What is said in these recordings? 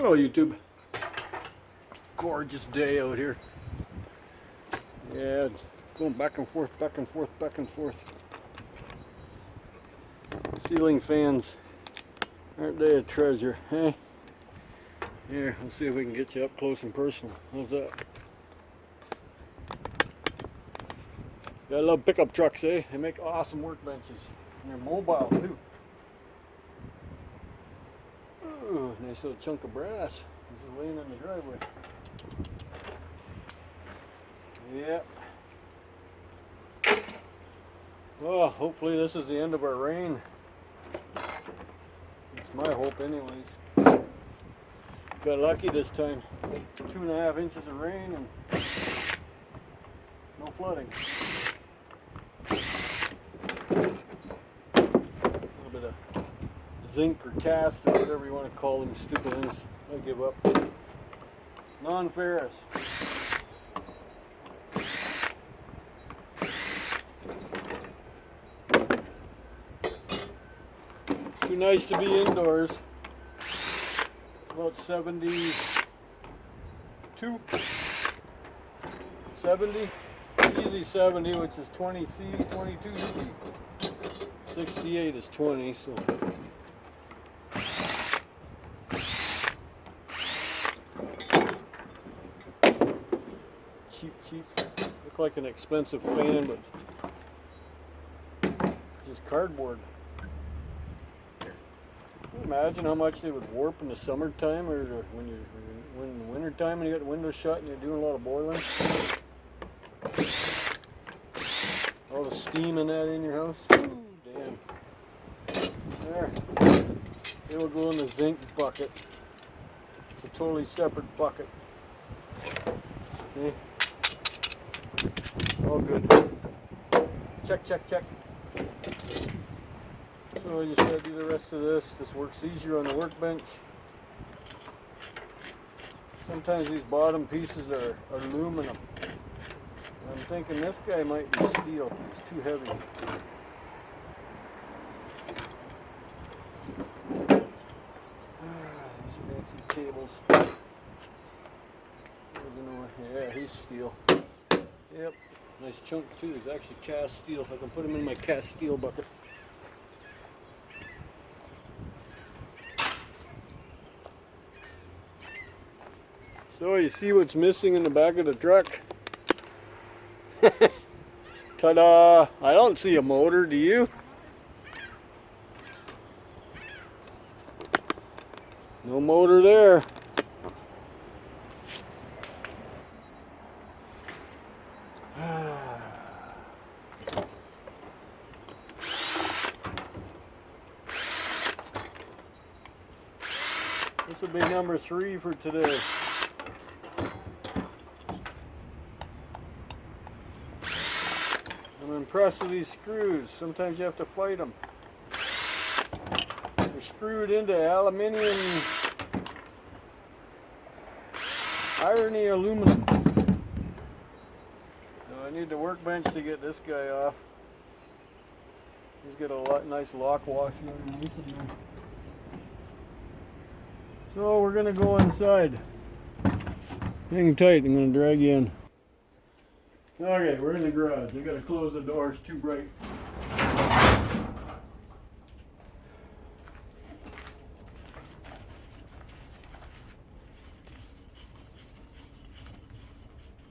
Hello YouTube. Gorgeous day out here. Yeah, it's going back and forth, back and forth, back and forth. Ceiling fans, aren't they a treasure, eh? Here, let's see if we can get you up close and personal. How's that? Gotta love pickup trucks, eh? They make awesome workbenches. And they're mobile too. Ooh, nice little chunk of brass. This is laying in the driveway. Yep. Well, hopefully this is the end of our rain. It's my hope anyways. Got lucky this time. 2.5 inches of rain and no flooding. A little bit of zinc or cast or whatever you want to call them stupid things. I give up. Non-ferrous. Too nice to be indoors. About 72, 70, easy 70, which is 20C, 22C. 68 is 20, so. Cheap. Look like an expensive fan, but just cardboard. Imagine how much they would warp in the summertime, or when in the wintertime and you got the windows shut and you're doing a lot of boiling. All the steam in that in your house. Ooh, damn. There. It will go in the zinc bucket. It's a totally separate bucket. Okay. All good. Check. So I just gotta do the rest of this. This works easier on the workbench. Sometimes these bottom pieces are aluminum. I'm thinking this guy might be steel. It's too heavy. These fancy tables. Yeah, he's steel. Yep, nice chunk too. He's actually cast steel. I can put him in my cast steel bucket. So you see what's missing in the back of the truck? Ta-da! I don't see a motor, do you? No motor there. This will be number 3 for today. I'm impressed with these screws. Sometimes you have to fight them. They're screwed into aluminium, irony aluminum. So I need the workbench to get this guy off. He's got a nice lock washing underneath him. So we're gonna go inside. Hang tight, I'm gonna drag you in. Okay, we're in the garage. I gotta close the door, it's too bright.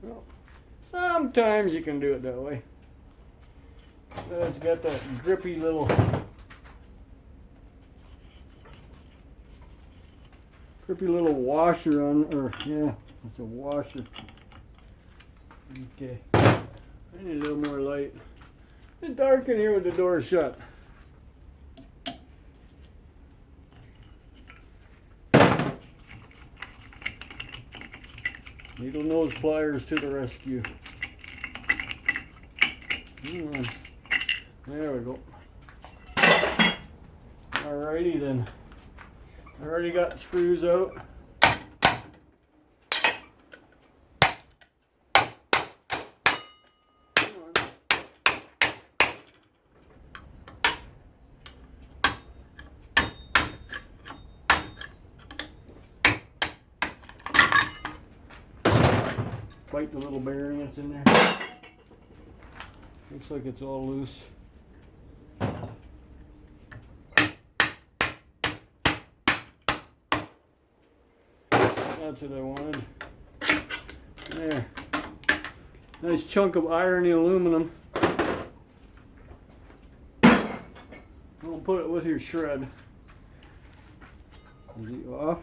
Well, sometimes you can do it that way. So it's got that grippy little washer on, or yeah, it's a washer. Okay, I need a little more light. It's dark in here with the door shut. Needle nose pliers to the rescue. There we go. Alrighty then. I already got the screws out. fight the little bearing that's in there. Looks like it's all loose. That's what I wanted. There. Nice chunk of irony aluminum. We'll put it with your shred. Is he off?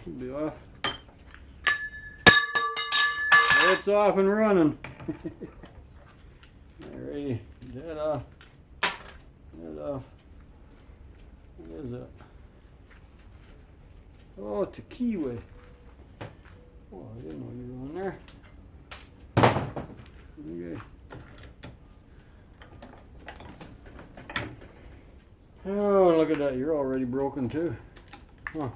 Should be off. It's off and running. Alrighty, that off. That off. What is that? Oh, it's a keyway. Oh, I didn't know you were on there. Okay. Oh, look at that. You're already broken too. Huh.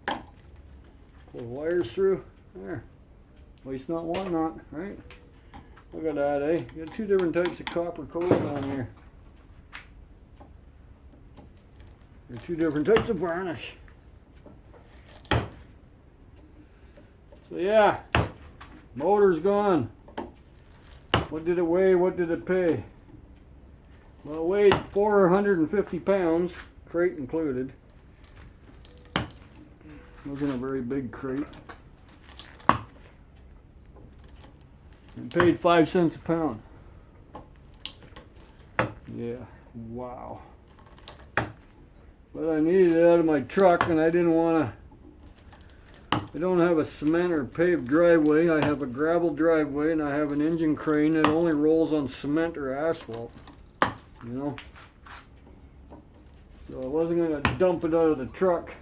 Pull the wires through. There. Waste not, want not, right? Look at that, eh? You got two different types of copper coating on here. There are two different types of varnish. So yeah, motor's gone. What did it weigh? What did it pay? Well, it weighed 450 pounds, crate included. Wasn't a very big crate. And paid 5 cents a pound. Yeah, wow. But I needed it out of my truck, and I didn't want to. I don't have a cement or paved driveway. I have a gravel driveway, and I have an engine crane that only rolls on cement or asphalt. You know? So I wasn't going to dump it out of the truck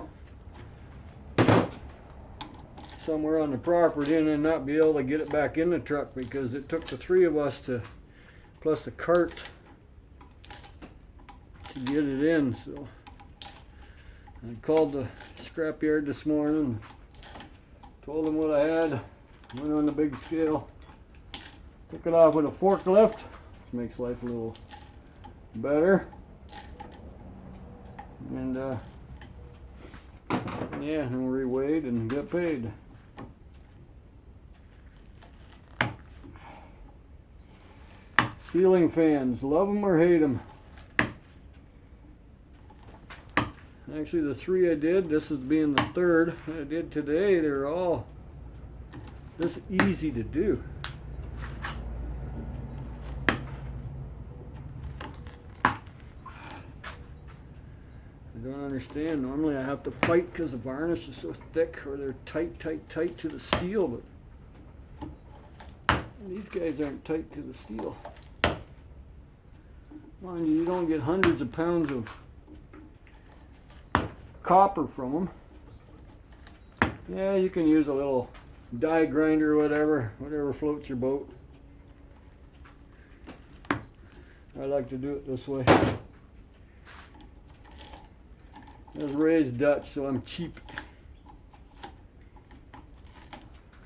somewhere on the property and then not be able to get it back in the truck, because it took the three of us to, plus the cart, to get it in. So I called the scrapyard this morning, told them what I had, went on the big scale, took it off with a forklift, which makes life a little better. And yeah, and we reweighed and got paid. Ceiling fans, love them or hate them. Actually, the three I did, this is being the third I did today, they're all this easy to do. I don't understand. Normally I have to fight because the varnish is so thick, or they're tight to the steel, but these guys aren't tight to the steel. Mind you, you don't get hundreds of pounds of copper from them. Yeah, you can use a little die grinder or whatever floats your boat. I like to do it this way. I was raised Dutch, so I'm cheap.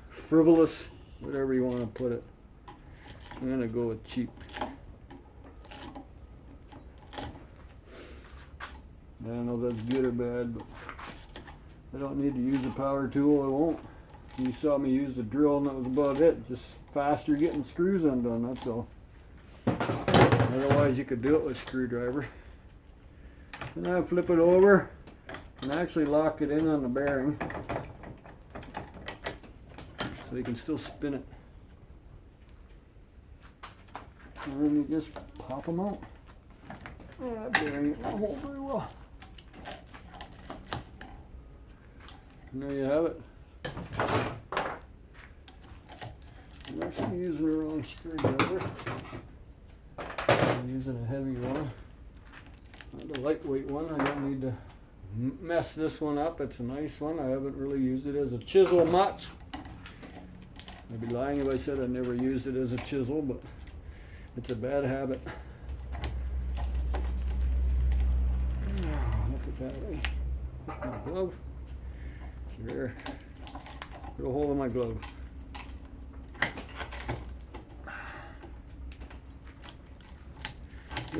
Frivolous, whatever you want to put it. I'm going to go with cheap. I don't know if that's good or bad, but I don't need to use the power tool, I won't. You saw me use the drill and that was about it. Just faster getting screws undone, that's all. Otherwise you could do it with a screwdriver. And I flip it over and actually lock it in on the bearing so you can still spin it. And then you just pop them out. Yeah, that bearing won't hold very well. And there you have it. I'm actually using the wrong screwdriver. I'm using a heavy one, not a lightweight one. I don't need to mess this one up. It's a nice one. I haven't really used it as a chisel much. I'd be lying if I said I never used it as a chisel, but it's a bad habit. Look at that. My glove. There. Put a hole in my glove.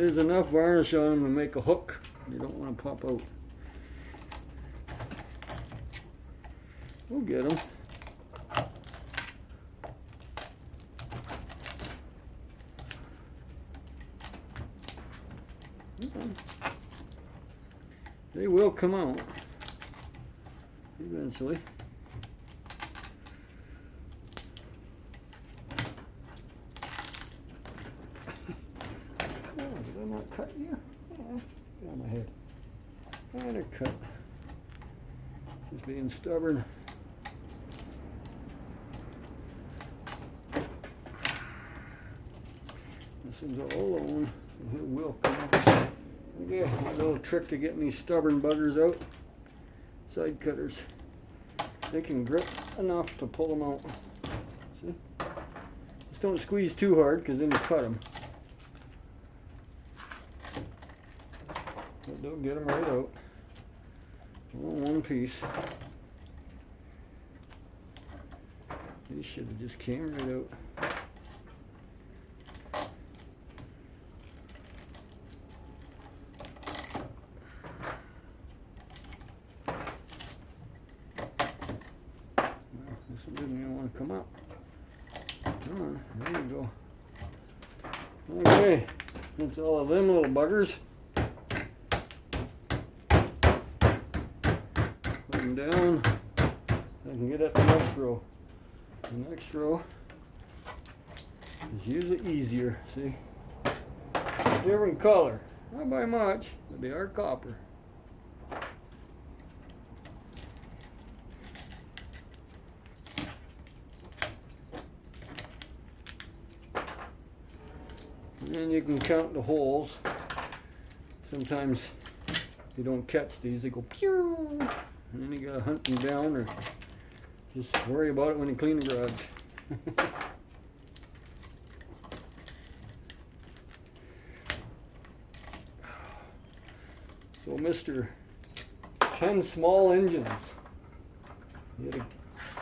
There's enough varnish on them to make a hook. You don't want to pop out. We'll get them. They will come out eventually. Oh, did I not cut you? Yeah, get on my head. And a cut. Just being stubborn. This one's all alone, so it will come out. Okay, my little trick to getting these stubborn buggers out. Side cutters. They can grip enough to pull them out. See? Just don't squeeze too hard because then you cut them. But they'll get them right out. All in one piece. These should have just came right out. This one didn't even want to come up. Come on, there you go. Okay, that's all of them little buggers. Put them down. I can get at the next row. The next row is usually easier, see? Different color. Not by much, but they are copper. And you can count the holes. Sometimes you don't catch these, they go pew, and then you gotta hunt them down or just worry about it when you clean the garage. So Mr. 10 small engines. He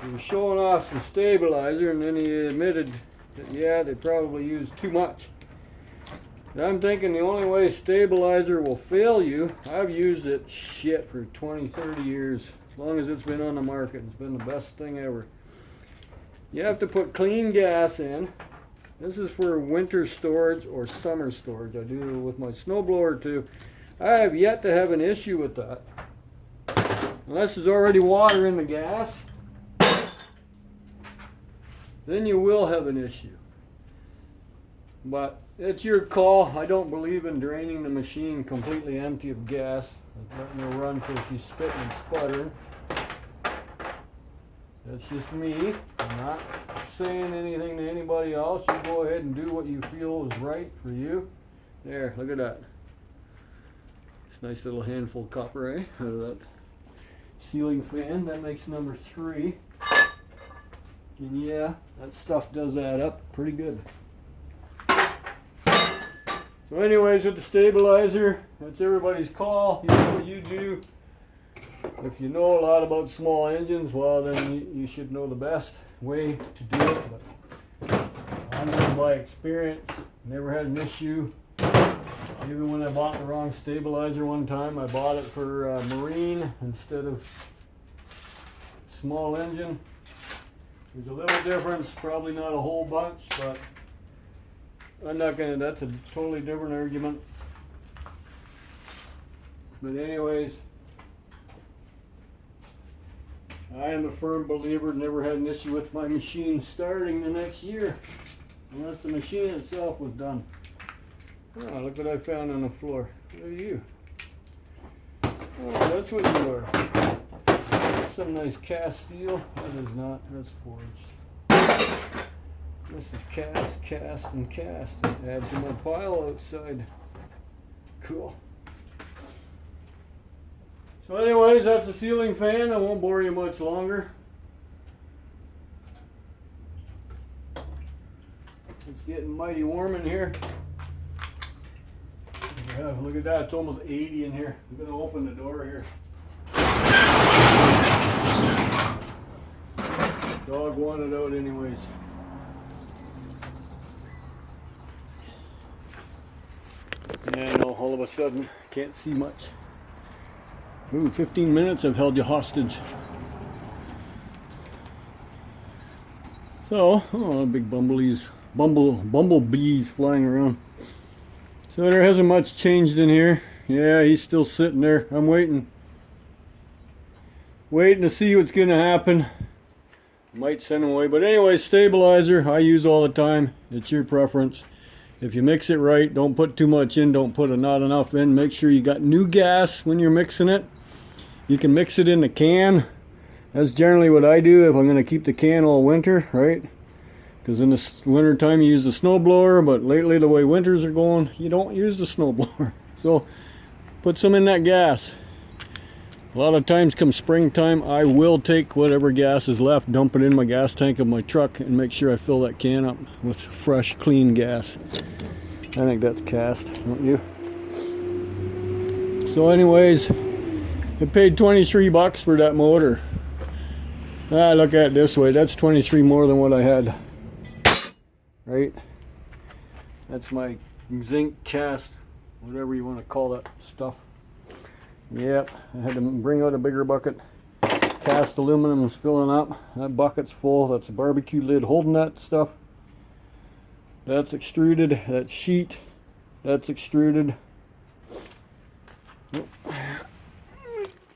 was showing off some stabilizer and then he admitted that yeah, they probably used too much. I'm thinking the only way stabilizer will fail you, I've used it shit for 20, 30 years. As long as it's been on the market, it's been the best thing ever. You have to put clean gas in. This is for winter storage or summer storage. I do it with my snowblower too. I have yet to have an issue with that. Unless there's already water in the gas, then you will have an issue. But it's your call. I don't believe in draining the machine completely empty of gas. Letting her run till she's spitting and sputtering. That's just me. I'm not saying anything to anybody else. You go ahead and do what you feel is right for you. There, look at that. It's a nice little handful of copper, eh? Out of that ceiling fan. That makes number 3. And yeah, that stuff does add up pretty good. So anyways, with the stabilizer, that's everybody's call. You do what you do. If you know a lot about small engines, well then you should know the best way to do it. But I'm just by experience, never had an issue. Even when I bought the wrong stabilizer one time, I bought it for marine instead of small engine. There's a little difference, probably not a whole bunch, but I'm not gonna, that's a totally different argument. But anyways, I am a firm believer, never had an issue with my machine starting the next year. Unless the machine itself was done. Oh, look what I found on the floor. What are you? Oh, that's what you are. That's some nice cast steel. That is not, that's forged. This is cast, and cast. Add to my pile outside. Cool. So anyways, that's a ceiling fan. I won't bore you much longer. It's getting mighty warm in here. Yeah, look at that. It's almost 80 in here. I'm going to open the door here. Dog wanted out anyways. Yeah, I know, all of a sudden, can't see much. Ooh, 15 minutes I've held you hostage. So, oh, big bumblebees flying around. So there hasn't much changed in here. Yeah, he's still sitting there. I'm waiting to see what's gonna happen. Might send him away, but anyway, stabilizer I use all the time. It's your preference. If you mix it right, don't put too much in, don't put not enough in. Make sure you got new gas when you're mixing it. You can mix it in the can. That's generally what I do if I'm going to keep the can all winter, right? Because in the winter time you use the snow blower, but lately the way winters are going, you don't use the snow blower. So put some in that gas. A lot of times come springtime, I will take whatever gas is left, dump it in my gas tank of my truck, and make sure I fill that can up with fresh, clean gas. I think that's cast, don't you? So anyways, I paid 23 bucks for that motor. Look at it this way, that's 23 more than what I had. Right? That's my zinc cast, whatever you want to call that stuff. Yep, I had to bring out a bigger bucket. Cast aluminum is filling up. That bucket's full. That's a barbecue lid holding that stuff. That's extruded. That's sheet. That's extruded.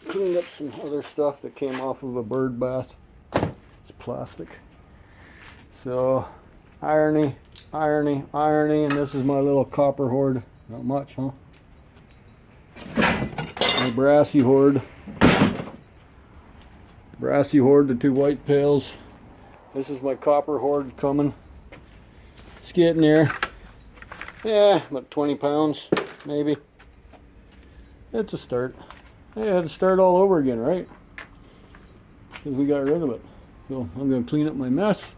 Cleaned up some other stuff that came off of a bird bath. It's plastic. So, irony, irony, irony, and this is my little copper hoard. Not much, huh? My brassy hoard, the two white pails. This is my copper hoard coming. It's getting there. Yeah, about 20 pounds, maybe. It's a start. I had to start all over again, right? Because we got rid of it. So I'm going to clean up my mess.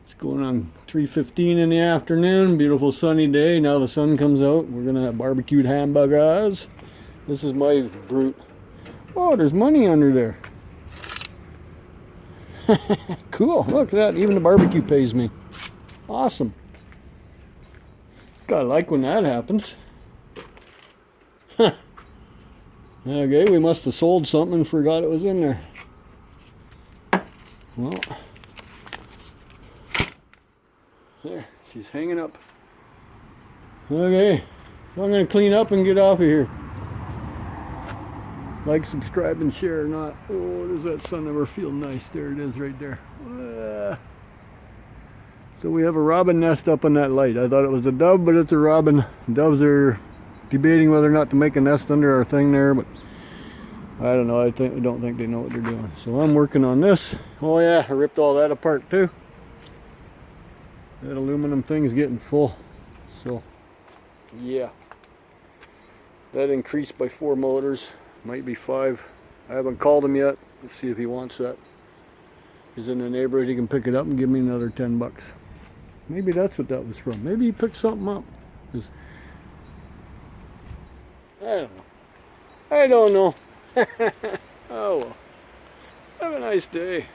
It's going on 3:15 in the afternoon. Beautiful sunny day. Now the sun comes out. We're going to have barbecued hamburgers. This is my brute. Oh, there's money under there. Cool. Look at that. Even the barbecue pays me. Awesome. Gotta like when that happens. Okay, we must have sold something and forgot it was in there. Well, there. She's hanging up. Okay. So I'm going to clean up and get off of here. Like, subscribe, and share or not. Oh, does that sun ever feel nice? There it is right there. So we have a robin nest up on that light. I thought it was a dove, but it's a robin. Doves are debating whether or not to make a nest under our thing there, but I don't know. I don't think they know what they're doing. So I'm working on this. Oh yeah, I ripped all that apart too. That aluminum thing's getting full. So yeah, that increased by 4 motors. Might be 5. I haven't called him yet. Let's see if he wants that. He's in the neighborhood. He can pick it up and give me another 10 bucks. Maybe that's what that was from. Maybe he picked something up. I don't know. Oh well. Have a nice day.